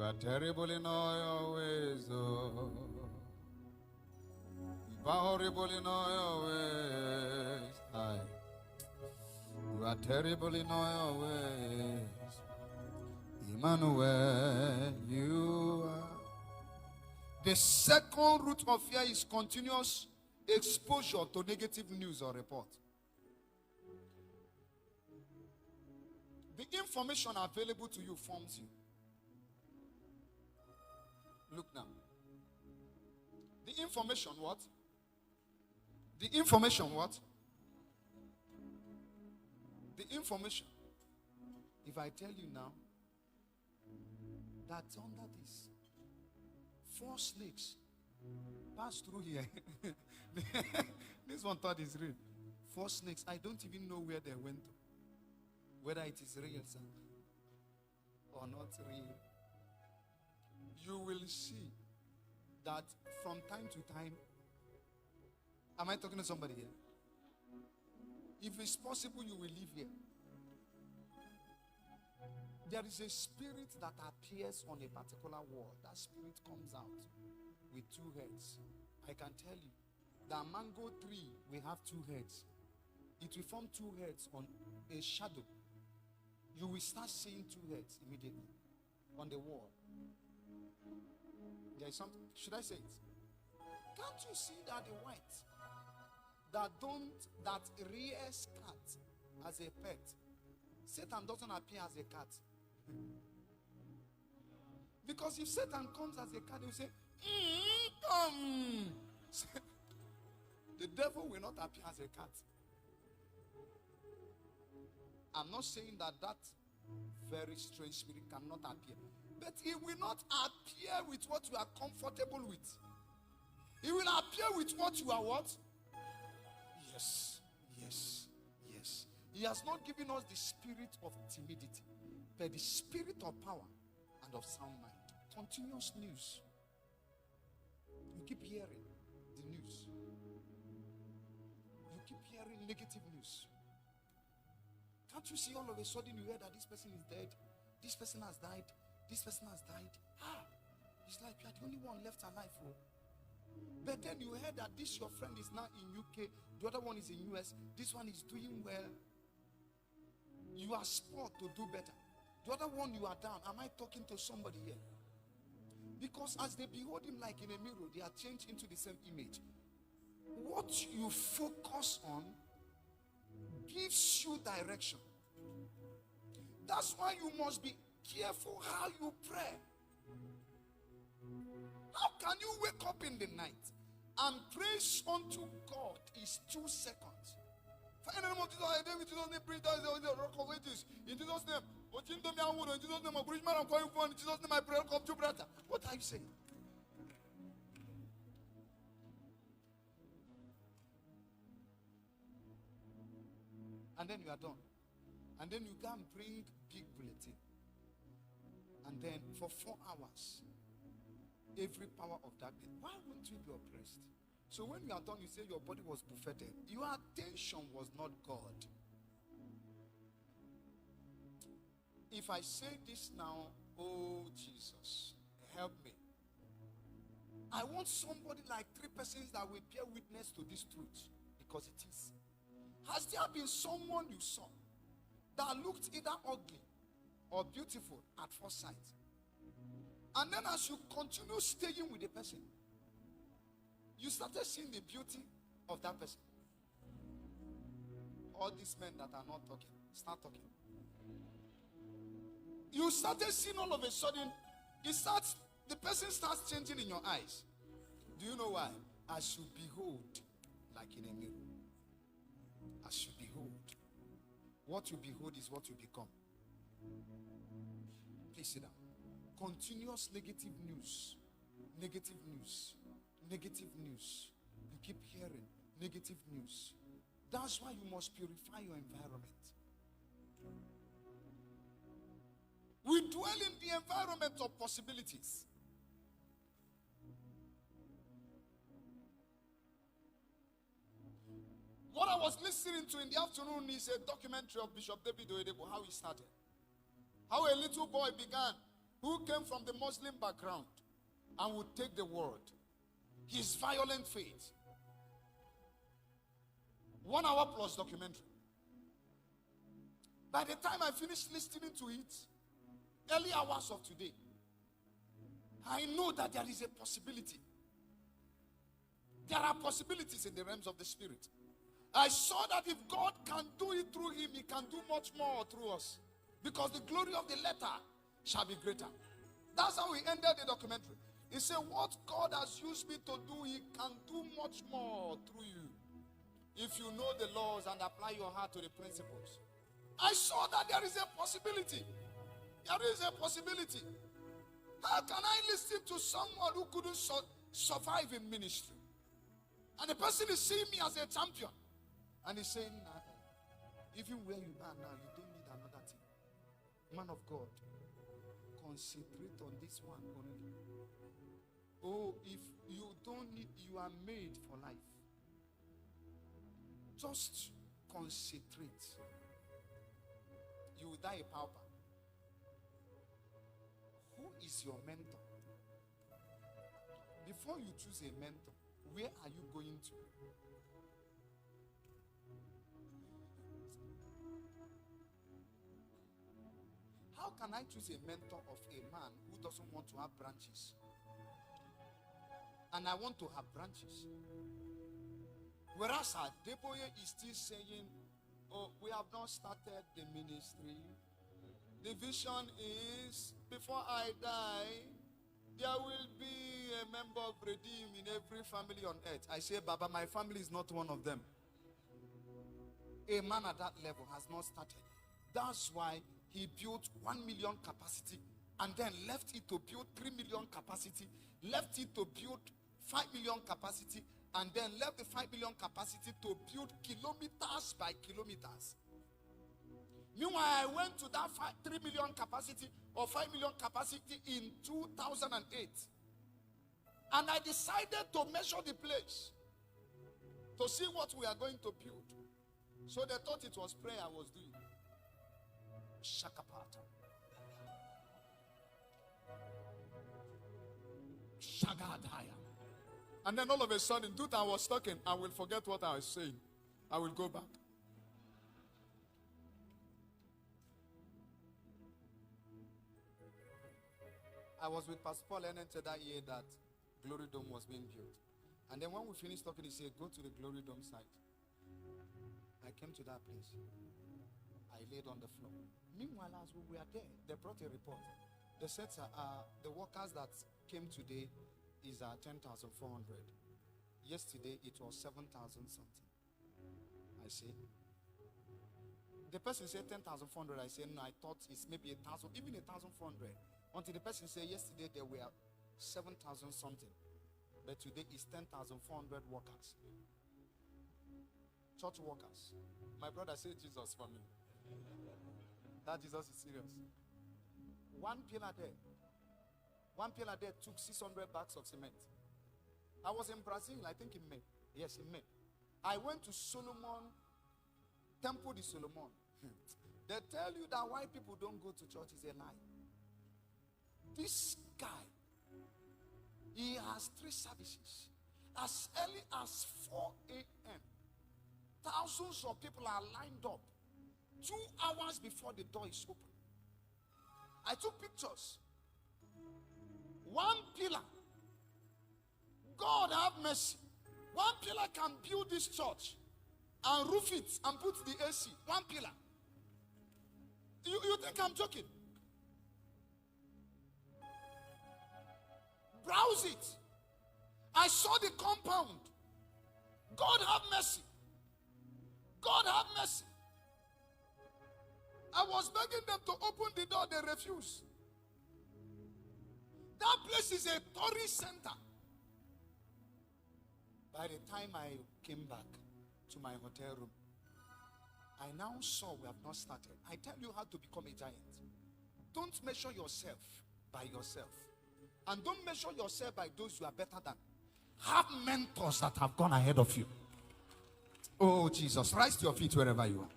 You are terrible in all your ways, oh. You are horrible in all your ways. Aye. You are terrible in all your ways. Emmanuel, you are. The second root of fear is continuous exposure to negative news or report. The information available to you forms you. Look now. The information what? The information what? The information. If I tell you now that under this 4 snakes passed through here. This one thought is real. 4 snakes. I don't even know where they went to. Whether it is real, sir, or not real. You will see that from time to time. Am I talking to somebody here? If it's possible, you will live here. There is a spirit that appears on a particular wall. That spirit comes out with 2 heads. I can tell you, the mango tree will have 2 heads. It will form 2 heads on a shadow. You will start seeing 2 heads immediately on the wall. There is something. Should I say it? Can't you see that the white that rears cat as a pet? Satan doesn't appear as a cat. Because if Satan comes as a cat, he will say, come. The devil will not appear as a cat. I'm not saying that very strange spirit cannot appear. But he will not appear with what you are comfortable with. He will appear with what you are what? Yes, yes, yes. He has not given us the spirit of timidity, but the spirit of power and of sound mind. Continuous news. You keep hearing the news. You keep hearing negative news. Can't you see all of a sudden you hear that this person is dead, this person has died, this person has died? It's like you are the only one left alive. Oh. But then you heard that this your friend is now in UK, the other one is in US, this one is doing well. You are spurred to do better. The other one you are down. Am I talking to somebody here? Because as they behold him like in a mirror, they are changed into the same image. What you focus on gives you direction. That's why you must be careful how you pray. How can you wake up in the night and praise unto God is 2 seconds? For in the name of Jesus, I David, Jesus' name, preach that is the rock of ages. In Jesus' name, in Jesus' name, I'm preaching, I'm calling for. In Jesus' name, I pray, come to brother. What are you saying? And then you are done. And then you can bring big bulletin. And then for 4 hours, every power of darkness. Why won't you be oppressed? So when you are done, you say your body was buffeted. Your attention was not God. If I say this now, oh Jesus, help me. I want somebody like 3 persons that will bear witness to this truth. Because it is. Has there been someone you saw that looked either ugly or beautiful at first sight? And then as you continue staying with the person, you started seeing the beauty of that person. All these men that are not talking, start talking. You started seeing all of a sudden, the person starts changing in your eyes. Do you know why? As you behold, like in a mirror. As you behold. What you behold is what you become. Please sit down. Continuous negative news. Negative news. Negative news. You keep hearing negative news. That's why you must purify your environment. We dwell in the environment of possibilities. What I was listening to in the afternoon is a documentary of Bishop David Oyedepo, how he started. How a little boy began who came from the Muslim background and would take the word. His violent faith. 1 hour plus documentary. By the time I finished listening to it, early hours of today, I know that there is a possibility. There are possibilities in the realms of the spirit. I saw that if God can do it through him, he can do much more through us. Because the glory of the letter shall be greater. That's how he ended the documentary. He said, what God has used me to do, he can do much more through you. If you know the laws and apply your heart to the principles. I saw that there is a possibility. There is a possibility. How can I listen to someone who couldn't survive in ministry? And the person is seeing me as a champion. And he's saying, even where you are now, you don't need another thing. Man of God, concentrate on this one only. Oh, if you don't need, you are made for life. Just concentrate. You will die a pauper. Who is your mentor? Before you choose a mentor, where are you going to? How can I choose a mentor of a man who doesn't want to have branches? And I want to have branches. Whereas Adeboye is still saying, oh, we have not started the ministry. The vision is, before I die, there will be a member of Redeem in every family on earth. I say, Baba, my family is not one of them. A man at that level has not started. That's why he built 1 million capacity and then left it to build 3 million capacity, left it to build 5 million capacity, and then left the 5 million capacity to build kilometers by kilometers. Meanwhile, I went to that 3 million capacity or 5 million capacity in 2008. And I decided to measure the place to see what we are going to build. So they thought it was prayer I was doing. Shakapata. Shagadaya. And then all of a sudden, I was talking. I will forget what I was saying. I will go back. I was with Pastor Paul and said that year that Glory Dome was being built. And then when we finished talking, he said, go to the Glory Dome site. I came to that place. I laid on the floor. Meanwhile, as we were there, they brought a report. They said, the workers that came today is 10,400. Yesterday, it was 7,000 something. I say. The person said 10,400. I said, no, I thought it's maybe 1,000, even 1,400. Until the person said, yesterday there were 7,000 something. But today it's 10,400 workers. Church workers. My brother said Jesus for me. That Jesus is serious. One pillar there took 600 bags of cement. I was in Brazil, I think in May. Yes, in May. I went to Solomon, Temple de Solomon. They tell you that why people don't go to church is a lie. This guy, he has 3 services. As early as 4 a.m., thousands of people are lined up 2 hours before the door is open. I took pictures. 1 pillar. God have mercy. 1 pillar can build this church and roof it and put the AC. 1 pillar. You think I'm joking? Browse it. I saw the compound. God have mercy. God have mercy. I was begging them to open the door. They refused. That place is a tourist center. By the time I came back to my hotel room, I now saw we have not started. I tell you how to become a giant. Don't measure yourself by yourself. And don't measure yourself by those you are better than. Have mentors that have gone ahead of you. Oh, Jesus. Rise to your feet wherever you are.